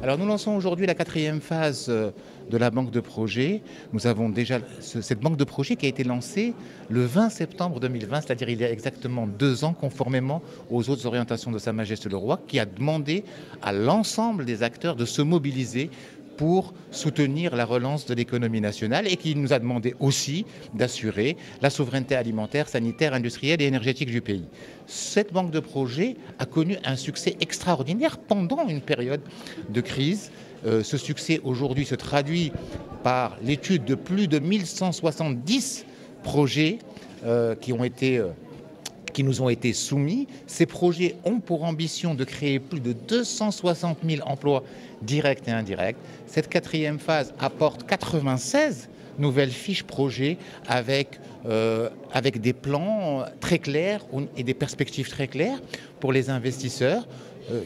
Alors nous lançons aujourd'hui la quatrième phase de la banque de projet. Nous avons déjà cette banque de projet qui a été lancée le 20 septembre 2020, c'est-à-dire il y a exactement 2 ans, conformément aux autres orientations de Sa Majesté le Roi, qui a demandé à l'ensemble des acteurs de se mobiliser pour soutenir la relance de l'économie nationale et qui nous a demandé aussi d'assurer la souveraineté alimentaire, sanitaire, industrielle et énergétique du pays. Cette banque de projet a connu un succès extraordinaire pendant une période de crise. Ce succès aujourd'hui se traduit par l'étude de plus de 1170 projets qui nous ont été soumis. Ces projets ont pour ambition de créer plus de 260 000 emplois directs et indirects. Cette quatrième phase apporte 96 nouvelles fiches projets avec des plans très clairs et des perspectives très claires pour les investisseurs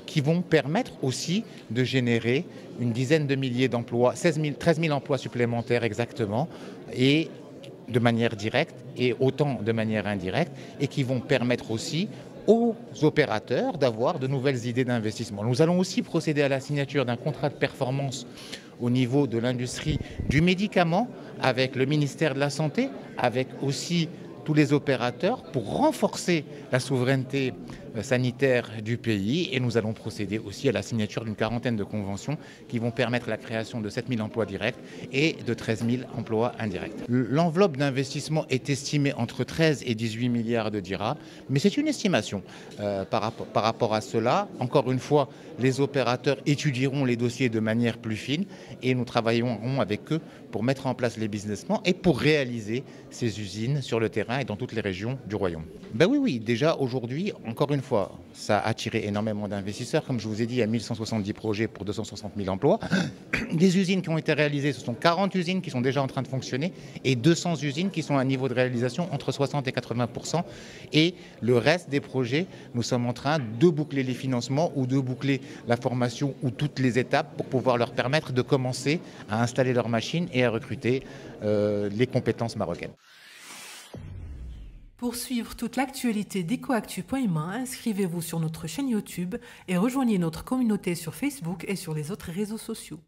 qui vont permettre aussi de générer une dizaine de milliers d'emplois, 13 000 emplois supplémentaires exactement, et de manière directe et autant de manière indirecte, et qui vont permettre aussi aux opérateurs d'avoir de nouvelles idées d'investissement. Nous allons aussi procéder à la signature d'un contrat de performance au niveau de l'industrie du médicament avec le ministère de la Santé, avec aussi tous les opérateurs pour renforcer la souveraineté sanitaire du pays, et nous allons procéder aussi à la signature d'une quarantaine de conventions qui vont permettre la création de 7 000 emplois directs et de 13 000 emplois indirects. L'enveloppe d'investissement est estimée entre 13 et 18 milliards de dirhams, mais c'est une estimation par rapport à cela. Encore une fois, les opérateurs étudieront les dossiers de manière plus fine et nous travaillerons avec eux pour mettre en place les business plans et pour réaliser ces usines sur le terrain et dans toutes les régions du royaume. Ben oui, déjà aujourd'hui, encore une fois, ça a attiré énormément d'investisseurs. Comme je vous ai dit, il y a 1170 projets pour 260 000 emplois. Les usines qui ont été réalisées, ce sont 40 usines qui sont déjà en train de fonctionner et 200 usines qui sont à un niveau de réalisation entre 60 et 80%. Et le reste des projets, nous sommes en train de boucler les financements ou de boucler la formation ou toutes les étapes pour pouvoir leur permettre de commencer à installer leurs machines et à recruter les compétences marocaines. Pour suivre toute l'actualité d'EcoActu.ma, inscrivez-vous sur notre chaîne YouTube et rejoignez notre communauté sur Facebook et sur les autres réseaux sociaux.